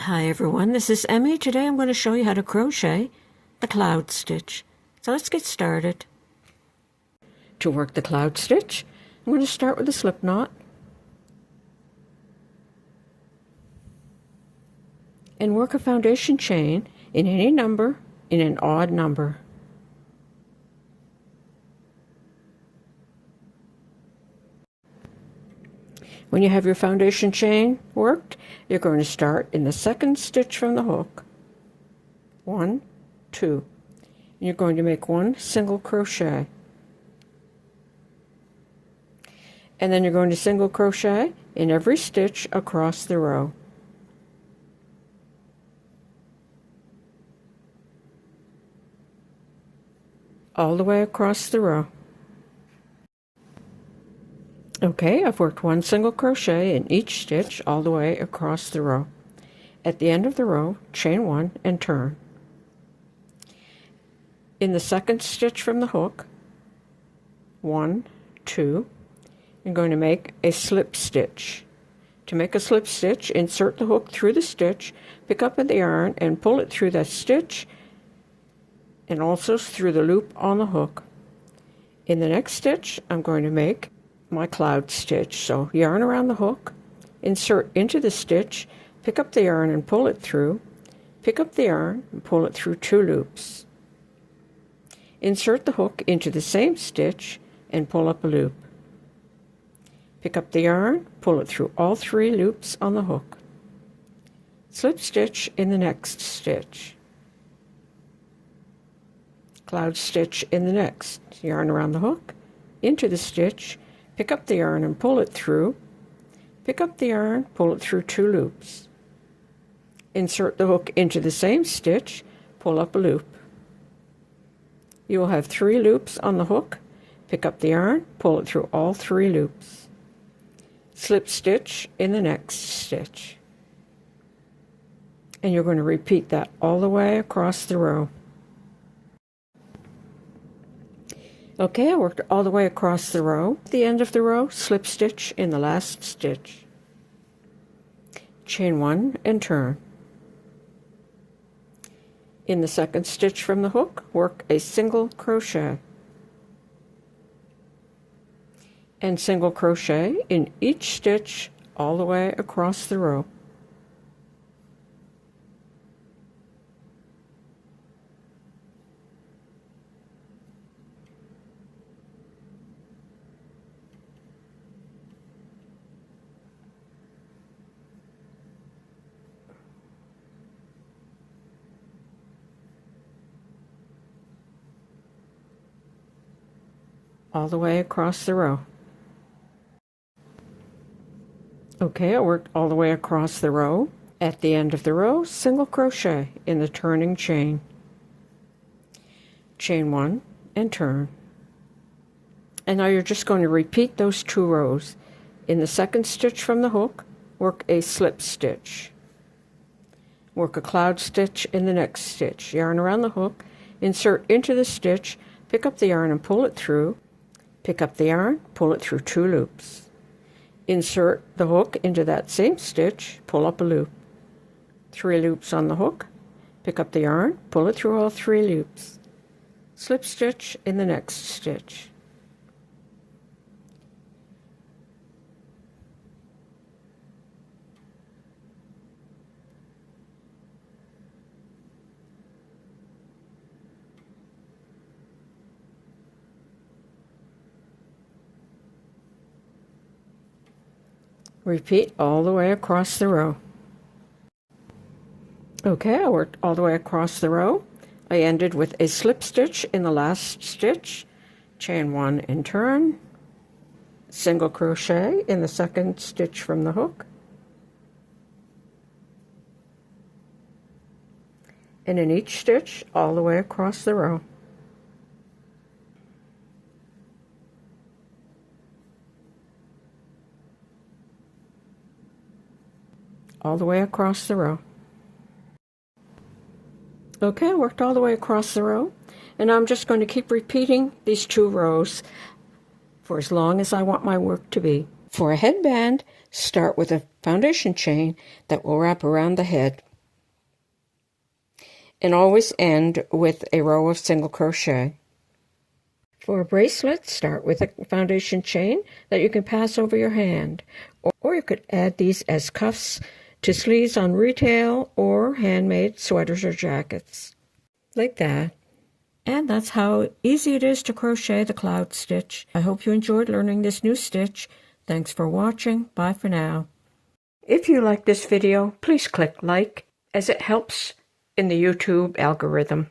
Hi everyone, this is Emmy. Today I'm going to show you how to crochet the cloud stitch. So let's get started. To work the cloud stitch, I'm going to start with a slip knot and work a foundation chain in any number in an odd number. When you have your foundation chain worked, you're going to start in the second stitch from the hook. 1, 2. And you're going to make one single crochet. And then you're going to single crochet in every stitch across the row. All the way across the row. Okay, I've worked one single crochet in each stitch all the way across the row. At the end of the row, chain 1 and turn. In the second stitch from the hook, 1, 2, I'm going to make a slip stitch. To make a slip stitch, insert the hook through the stitch, pick up the yarn and pull it through that stitch and also through the loop on the hook. In the next stitch, I'm going to make my cloud stitch. So yarn around the hook, insert into the stitch, pick up the yarn and pull it through, pick up the yarn and pull it through 2 loops. Insert the hook into the same stitch and pull up a loop. Pick up the yarn, pull it through all 3 loops on the hook. Slip stitch in the next stitch. Cloud stitch in the next. Yarn around the hook, into the stitch, pick up the yarn and pull it through, pick up the yarn, pull it through 2 loops. Insert the hook into the same stitch, pull up a loop. You will have 3 loops on the hook, pick up the yarn, pull it through all 3 loops. Slip stitch in the next stitch. And you're going to repeat that all the way across the row. Okay, I worked all the way across the row. At the end of the row, slip stitch in the last stitch. Chain 1 and turn. In the second stitch from the hook, work a single crochet. And single crochet in each stitch all the way across the row. All the way across the row. Okay, I worked all the way across the row. At the end of the row, single crochet in the turning chain. Chain 1 and turn. And now you're just going to repeat those 2 rows. In the second stitch from the hook, work a slip stitch. Work a cloud stitch in the next stitch. Yarn around the hook, insert into the stitch, pick up the yarn and pull it through. Pick up the yarn, pull it through 2 loops. Insert the hook into that same stitch, pull up a loop. 3 loops on the hook, pick up the yarn, pull it through all 3 loops. Slip stitch in the next stitch. Repeat all the way across the row. Okay, I worked all the way across the row. I ended with a slip stitch in the last stitch, chain 1 and turn, single crochet in the second stitch from the hook, and in each stitch all the way across the row. All the way across the row. Okay, I worked all the way across the row, and I'm just going to keep repeating these 2 rows for as long as I want my work to be. For a headband, start with a foundation chain that will wrap around the head. and always end with a row of single crochet. For a bracelet, start with a foundation chain that you can pass over your hand, or you could add these as cuffs to sleeves on retail or handmade sweaters or jackets, like that. And that's how easy it is to crochet the cloud stitch. I hope you enjoyed learning this new stitch. Thanks for watching. Bye for now. If you like this video, please click like, as it helps in the YouTube algorithm.